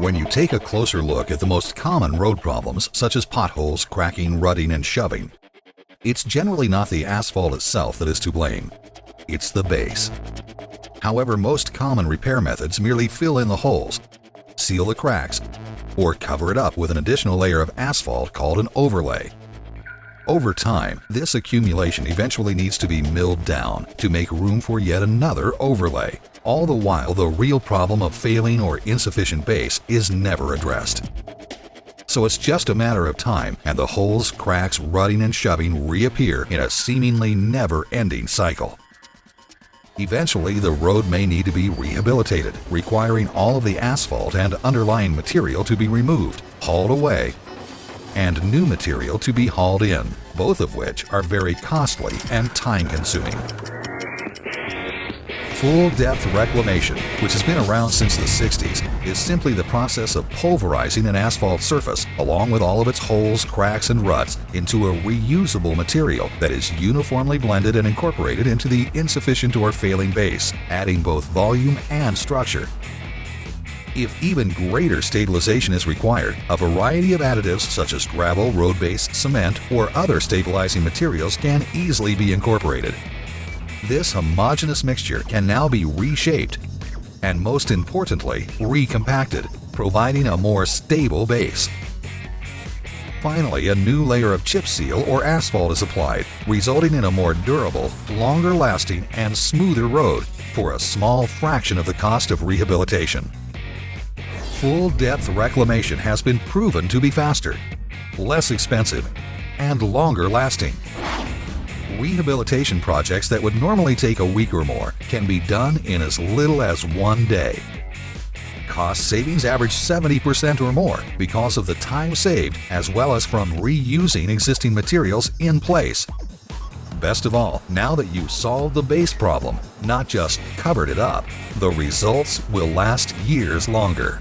When you take a closer look at the most common road problems, such as potholes, cracking, rutting, and shoving, it's generally not the asphalt itself that is to blame. It's the base. However, most common repair methods merely fill in the holes, seal the cracks, or cover it up with an additional layer of asphalt called an overlay. Over time, this accumulation eventually needs to be milled down to make room for yet another overlay. All the while, the real problem of failing or insufficient base is never addressed. So it's just a matter of time, and the holes, cracks, rutting, and shoving reappear in a seemingly never-ending cycle. Eventually, the road may need to be rehabilitated, requiring all of the asphalt and underlying material to be removed, hauled away, and new material to be hauled in, both of which are very costly and time-consuming. Full-Depth Reclamation, which has been around since the 60s, is simply the process of pulverizing an asphalt surface, along with all of its holes, cracks, and ruts, into a reusable material that is uniformly blended and incorporated into the insufficient or failing base, adding both volume and structure. If even greater stabilization is required, a variety of additives such as gravel, road base, cement, or other stabilizing materials can easily be incorporated. This homogeneous mixture can now be reshaped and, most importantly, recompacted, providing a more stable base. Finally, a new layer of chip seal or asphalt is applied, resulting in a more durable, longer-lasting, and smoother road for a small fraction of the cost of rehabilitation. Full-depth reclamation has been proven to be faster, less expensive, and longer-lasting. Rehabilitation projects that would normally take a week or more can be done in as little as 1 day. Cost savings average 70% or more because of the time saved, as well as from reusing existing materials in place. Best of all, now that you've solved the base problem, not just covered it up, the results will last years longer.